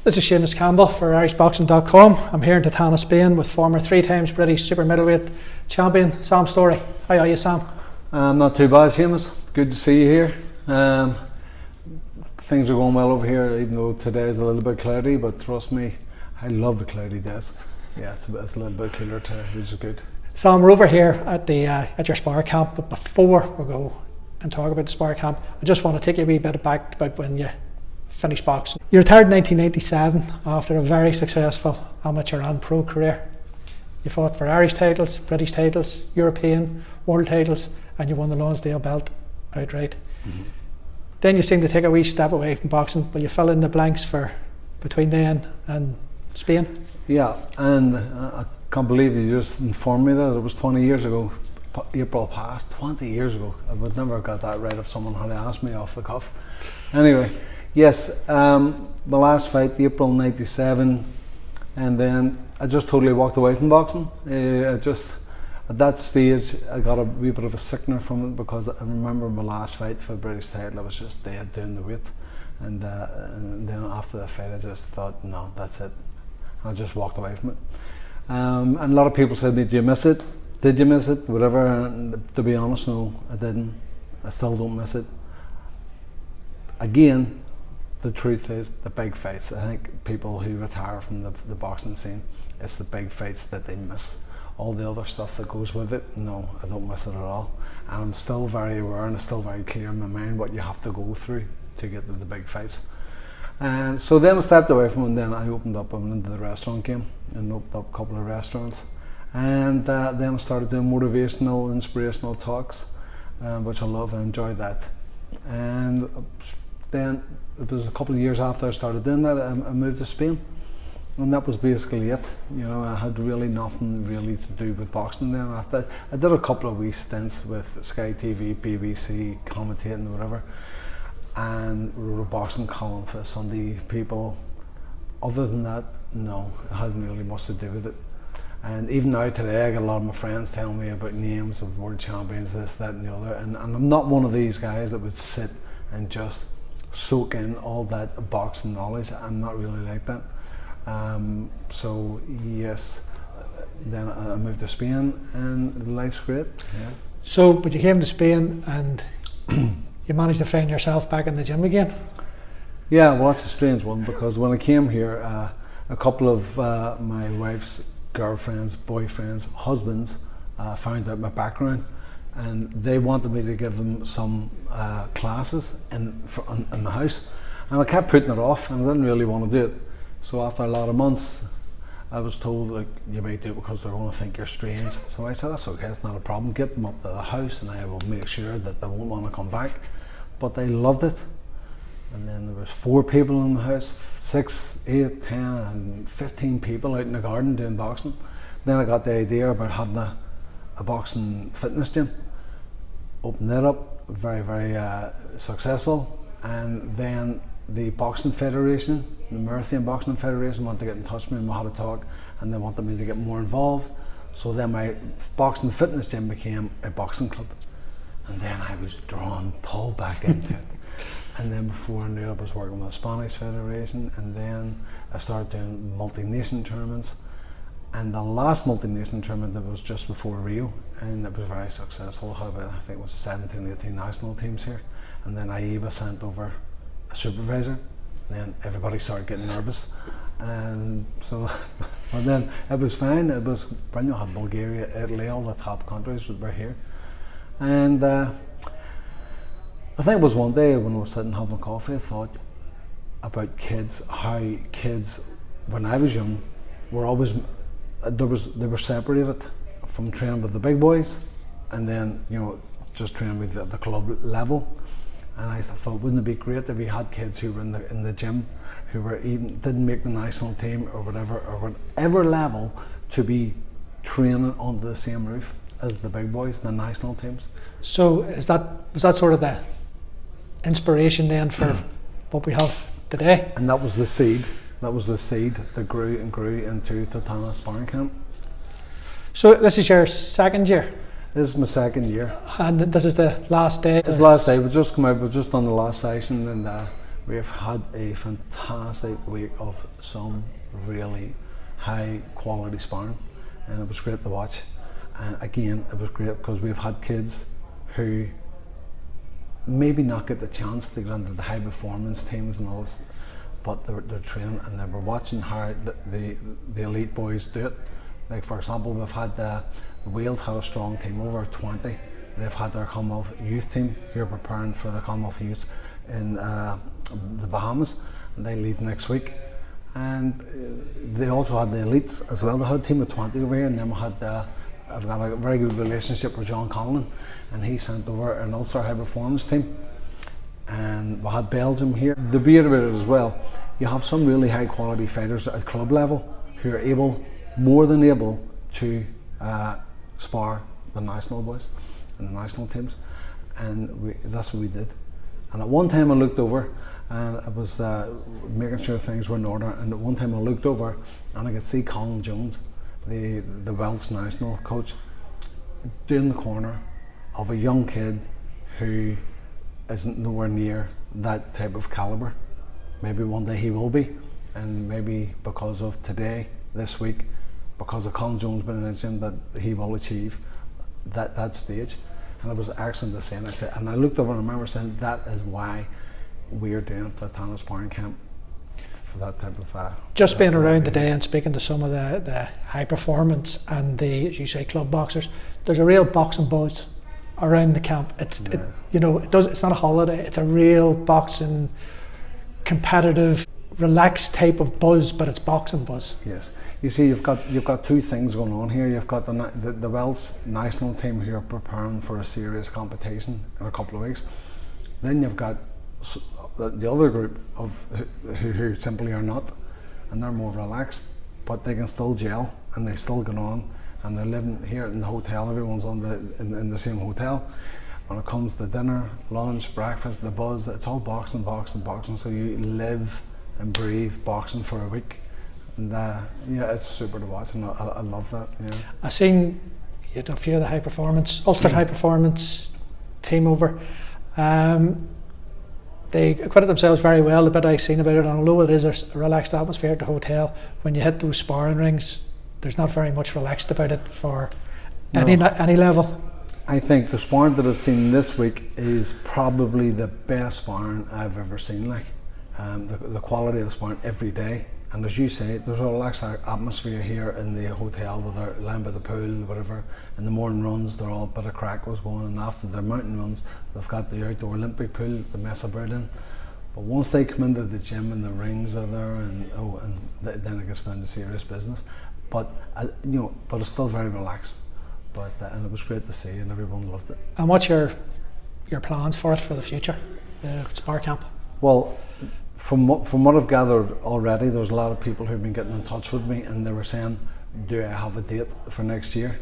This is Seamus Campbell for IrishBoxing.com. I'm here in Totana, Spain with former 3 times British super middleweight champion Sam Storey. How are you, Sam? Not too bad, Seamus. Good to see you here. Things are going well over here, even though today is a little bit cloudy, but trust me, I love the cloudy days. Yeah, it's a little bit cooler today, which is good. Sam, we're over here at your spar camp, but before we go and talk about the spar camp, I just want to take you a wee bit back about when you finished boxing. You retired in 1987 after a very successful amateur and pro career. You fought for Irish titles, British titles, European, world titles, and you won the Lonsdale belt outright. Mm-hmm. Then you seemed to take a wee step away from boxing, but you fill in the blanks for between then and Spain. Yeah, and I can't believe you just informed me that it was 20 years ago. April past 20 years ago. I would never have got that right if someone had asked me off the cuff. Anyway, yes, my last fight, April '97, and then I just totally walked away from boxing. At that stage, I got a wee bit of a sickener from it because I remember my last fight for the British title, I was just dead doing the weight. And then after the fight, I just thought, no, that's it. I just walked away from it. And a lot of people said to me, do you miss it? Did you miss it? Whatever. And to be honest, no, I didn't. I still don't miss it. Again, the truth is the big fights. I think people who retire from the boxing scene, it's the big fights that they miss. All the other stuff that goes with it, no, I don't miss it at all. And I'm still very aware and it's still very clear in my mind what you have to go through to get to the big fights. And so then I stepped away from it, and then I opened up, I went into the restaurant game and opened up a couple of restaurants. And then I started doing motivational, inspirational talks, which I love and enjoy that. And then it was a couple of years after I started doing that, I moved to Spain. And that was basically it. You know, I had really nothing really to do with boxing then. After I did a couple of wee stints with Sky TV, BBC, commentating, whatever, and wrote a boxing column for Sunday People. Other than that, no, it hadn't really much to do with it. And even now today, I get a lot of my friends telling me about names of world champions, this, that, and the other. And I'm not one of these guys that would sit and just soak in all that boxing knowledge. I'm not really like that. So yes, then I moved to Spain and life's great. Yeah. So, but you came to Spain and you managed to find yourself back in the gym again? Yeah, well, it's a strange one because when I came here, a couple of my wife's girlfriends, boyfriends, husbands found out my background, and they wanted me to give them some classes in the house, and I kept putting it off and I didn't really want to do it. So after a lot of months, I was told, like, you might do it because they're going to think you're strange. So I said, that's okay, it's not a problem. Get them up to the house and I will make sure that they won't want to come back. But they loved it. And then there was 4 people in the house, 6, 8, 10 and 15 people out in the garden doing boxing. Then I got the idea about having a boxing fitness gym. Opened it up, very, very successful. And then the Boxing Federation, the Marathon Boxing Federation, wanted to get in touch with me and we had a talk, and they wanted me to get more involved. So then my boxing fitness gym became a boxing club, and then I was pulled back into it. And then before I knew it, I was working with the Spanish Federation, and then I started doing multi-nation tournaments. And the last multi-nation tournament that was just before Rio, and it was very successful. Had about, I think it was 17, 18 national teams here, and then IEBA sent over a supervisor, and then everybody started getting nervous, and so and then it was fine. It was brilliant. I had Bulgaria, Italy, all the top countries were here, and I think it was one day when I was sitting having coffee, I thought about kids, how kids when I was young were always they were separated from training with the big boys, and then, you know, just training with at the club level. And I thought, wouldn't it be great if we had kids who were in the gym, who were even didn't make the national team or whatever level, to be training under the same roof as the big boys, the national teams. So was that sort of the inspiration then for what we have today? And that was the seed. That was the seed that grew and grew into Totana Sparring Camp. So this is your second year? This is my second year. And this is the last day? It's the last day. We've just come out, we've just done the last session, and We've had a fantastic week of some really high quality sparring, and it was great to watch. And again, it was great because we've had kids who maybe not get the chance to get into the high performance teams and all this, but they're training and they were watching how the elite boys do it. Like for example, we've had the Wales had a strong team, over 20. They've had their Commonwealth youth team who are preparing for the Commonwealth youth in the Bahamas, and they leave next week. And they also had the elites as well. They had a team of 20 over here, and then we had I've got a very good relationship with John Conlon, and he sent over an Ulster high performance team. And we had Belgium here. The beauty about it as well, you have some really high quality fighters at club level who are more than able to spar the national boys and the national teams, and that's what we did. And at one time I looked over and I was making sure things were in order, and at one time I looked over and I could see Colin Jones, the Welsh national coach, doing the corner of a young kid who isn't nowhere near that type of calibre. Maybe one day he will be, and maybe because of today, this week, because of Colin Jones being in the gym, that he will achieve that stage. And it was excellent to see, and I looked over and I remember saying that is why we're doing the Tana sparring camp, for that type of just being around today and speaking to some of the high performance and the, as you say, club boxers, there's a real boxing buzz around the camp. It's not a holiday, it's a real boxing competitive relaxed type of buzz, but it's boxing buzz. Yes, you see, you've got two things going on here. You've got the Welsh national team who are preparing for a serious competition in a couple of weeks. Then you've got the other group of who simply are not, and they're more relaxed, but they can still gel and they still get on, and they're living here in the hotel. Everyone's in the same hotel. When it comes to dinner, lunch, breakfast, the buzz, it's all boxing. So you live and breathe boxing for a week, and it's super to watch, and I love that. Yeah. I seen you had a few of the high performance Ulster high performance team over. They acquitted themselves very well. The bit I seen about it, and although it is a relaxed atmosphere at the hotel, when you hit those sparring rings, there's not very much relaxed about it for any level. I think the sparring that I've seen this week is probably the best sparring I've ever seen. Like the quality of sparring every day, and as you say, there's a relaxed atmosphere here in the hotel, where they're lying by the pool, whatever. In the morning runs, they're all a bit of crack was going, and after their mountain runs, they've got the outdoor Olympic pool to mess about in. But once they come into the gym and the rings are there, and then it gets down to serious business. But but it's still very relaxed. But and it was great to see, and everyone loved it. And what's your plans for it for the future, the spar camp? Well, from what I've gathered already, there's a lot of people who've been getting in touch with me, and they were saying, do I have a date for next year?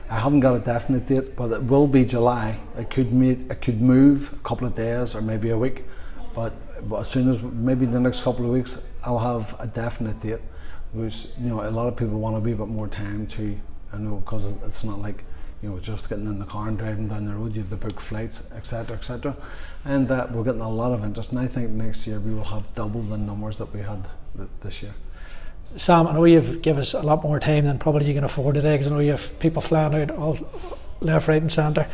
I haven't got a definite date, but it will be July. It could move a couple of days or maybe a week, but as soon as maybe the next couple of weeks, I'll have a definite date. Which a lot of people want a wee bit more time to, because it's not like just getting in the car and driving down the road. You have to book flights, etc., and we're getting a lot of interest. And I think next year we will have double the numbers that we had this year. Sam, I know you've given us a lot more time than probably you can afford today, because I know you have people flying out all left, right, and centre.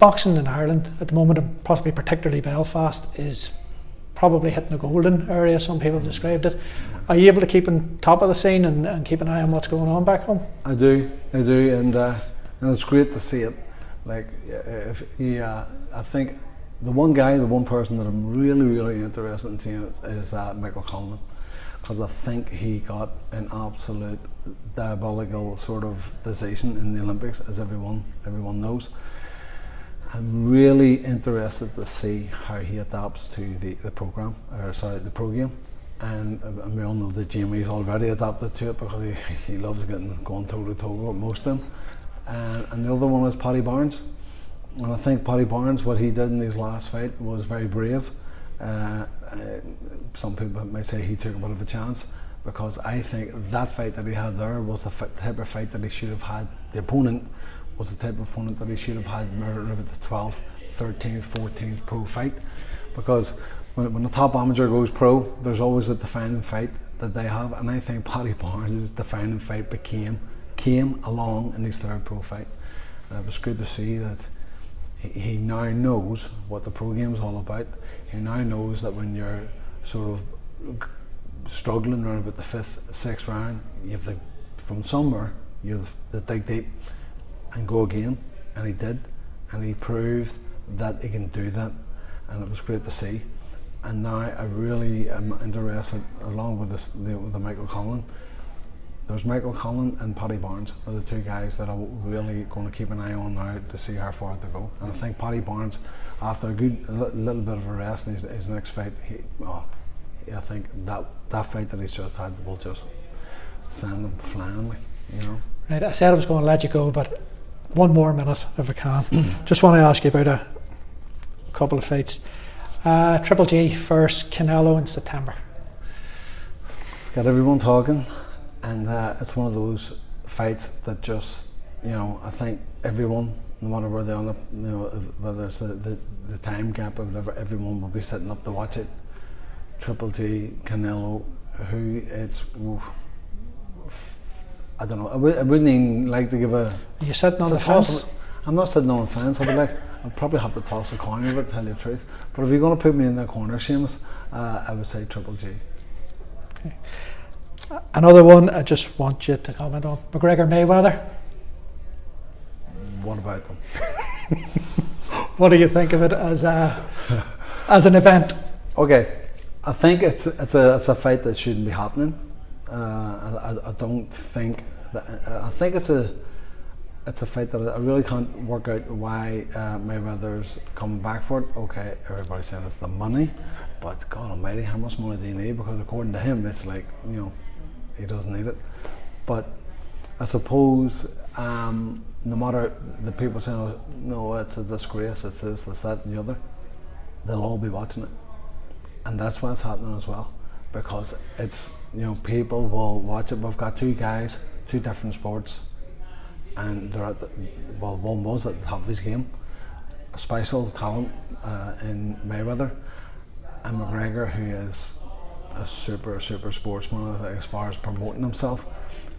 Boxing in Ireland at the moment, and possibly particularly Belfast, is probably hitting a golden area, some people have described it. Are you able to keep on top of the scene and keep an eye on what's going on back home? I do, and it's great to see it. Like, I think the one person that I'm really interested in seeing is Michael Conlon, because I think he got an absolute diabolical sort of decision in the Olympics, as everyone knows. I'm really interested to see how he adapts to the program, the program, and we all know that Jamie's already adapted to it, because he loves going toe to toe with most of them. And the other one is Paddy Barnes, and I think Paddy Barnes, what he did in his last fight was very brave. Some people might say he took a bit of a chance, because I think that fight that he had there was the type of fight that he should have had. The opponent was the type of opponent that he should have had maybe about the 12th, 13th, 14th pro fight, because when the top amateur goes pro, there's always a defining fight that they have, and I think Paddy Barnes' defining fight came along in his third pro fight. And it was good to see that he now knows what the pro game's all about. He now knows that when you're sort of struggling around about the 5th, 6th round, you have to, from somewhere, you have to dig deep and go again, and he did, and he proved that he can do that, and it was great to see. And now I really am interested, along with the Michael Conlan. There's Michael Conlan and Paddy Barnes are the two guys that I'm really going to keep an eye on now to see how far they go. And I think Paddy Barnes, after a little bit of a rest in his next fight, I think that fight that he's just had will just send him flying, like, you know. Right, I said I was going to let you go, but one more minute if I can. Just want to ask you about a couple of fights. Triple G first, Canelo in September. It's got everyone talking, and it's one of those fights that just, you know, I think everyone, no matter where they're on the, you know, whether it's the time gap or whatever, everyone will be sitting up to watch it. Triple G, Canelo, who it's, I don't know, I wouldn't even like to give a... Are you sitting on the fence? I'm not sitting on the fence. I'd probably have to toss a coin of it, to tell you the truth. But if you're going to put me in that corner, Seamus, I would say Triple G. Okay. Another one I just want you to comment on, McGregor Mayweather. What about them? What do you think of it as an event? Okay, I think it's a fight that shouldn't be happening. I don't think that. I think it's a fight that I really can't work out why Mayweather's coming back for it. Okay, everybody's saying it's the money, but God Almighty, how much money do you need? Because according to him, it's like, you know, he doesn't need it. But I suppose no matter the people saying, oh, no, it's a disgrace, it's this, it's that, and the other, they'll all be watching it, and that's why it's happening as well. Because it's, you know, people will watch it. We've got two guys, two different sports, and they're at one was at the top of his game, a special talent in Mayweather, and McGregor, who is a super sportsman as far as promoting himself,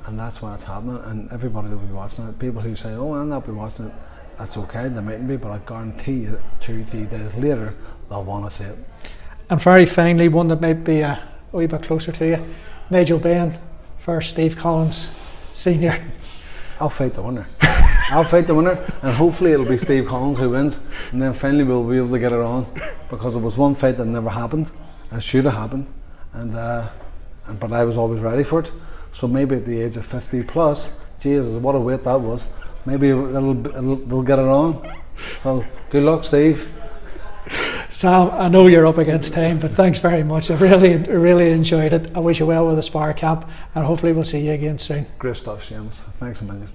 and that's why it's happening. And everybody will be watching it. People who say, "Oh, I'll not be watching it," that's okay, they mightn't be, but I guarantee you, 2-3 days later, they'll want to see it. And very finally, one that might be a wee bit closer to you, Nigel Benn versus Steve Collins Senior. I'll fight the winner. I'll fight the winner, and hopefully it'll be Steve Collins who wins, and then finally we'll be able to get it on, because it was one fight that never happened, and should have happened, but I was always ready for it. So maybe at the age of 50 plus, Jesus, what a weight that was. Maybe they'll get it on. So good luck, Steve. Sam, I know you're up against time, but thanks very much. I really enjoyed it. I wish you well with the Spar Camp, and hopefully we'll see you again soon. Great stuff, Seamus. Thanks a million.